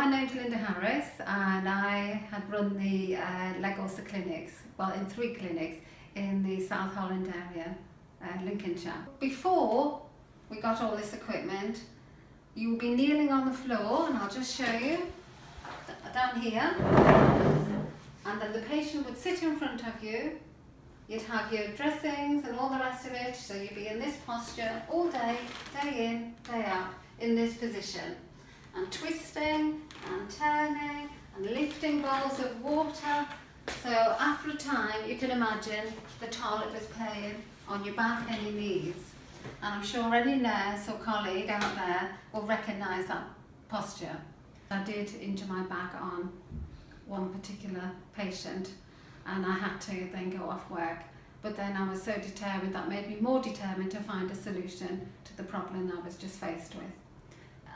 my name's Linda Harris and I had run the leg ulcer clinics, well in 3 clinics in the South Holland area, Lincolnshire. Before we got all this equipment, you would be kneeling on the floor, and I'll just show you down here, and then the patient would sit in front of you. You'd have your dressings and all the rest of it, so you'd be in this posture all day, day in, day out, in this position, and twisting and turning and lifting bowls of water. So after a time, you can imagine the toll it was playing on your back and your knees. And I'm sure any nurse or colleague out there will recognise that posture. I did injure my back on one particular patient, and I had to then go off work. But then I was so determined, that made me more determined to find a solution to the problem I was just faced with.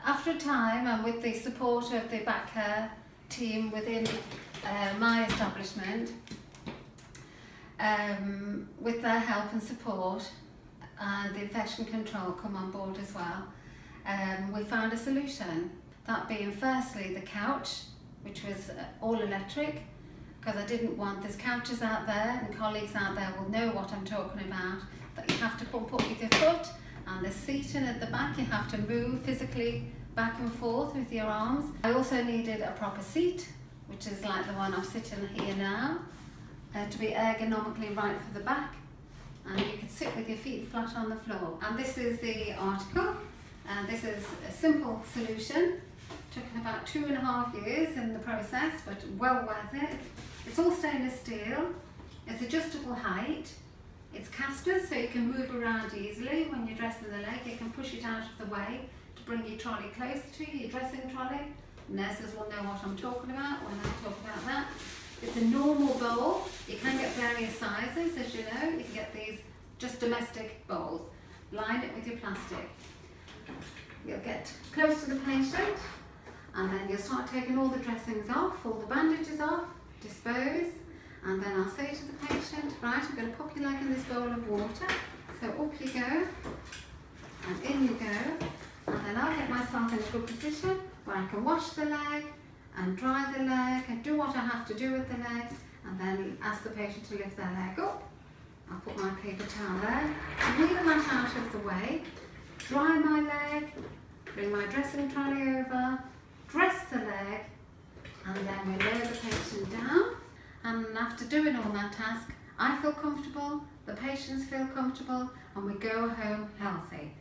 After a time, and with the support of the back care team within my establishment, with their help and support, and the infection control come on board as well, we found a solution. That being firstly the couch, which was all electric, because I didn't want, there's couches out there and colleagues out there will know what I'm talking about, that you have to pump up with your foot, and the seating at the back, you have to move physically back and forth with your arms. I also needed a proper seat, which is like the one I'm sitting here now, to be ergonomically right for the back, and you could sit with your feet flat on the floor. And this is the article, and this is a simple solution. Took about 2.5 years in the process, but well worth it. It's all stainless steel, it's adjustable height, it's casters so you can move around easily. When you're dressing the leg, you can push it out of the way to bring your trolley closer to you, your dressing trolley. Nurses will know what I'm talking about when I talk about that. It's a normal bowl. You can get various sizes, as you know. You can get these just domestic bowls. Line it with your plastic. You'll get close to the patient, and then you'll start taking all the dressings off, all the bandages off, dispose, and then I'll say to the patient, right, I'm going to pop your leg in this bowl of water. So up you go, and in you go, and then I'll get myself in a good position where I can wash the leg and dry the leg and do what I have to do with the leg, and then ask the patient to lift their leg up. I'll put my paper towel there, wheel that out of the way, dry my leg, bring my dressing trolley over, dress the leg, and then we lower the patient down. And after doing all that task, I feel comfortable, the patients feel comfortable, and we go home healthy.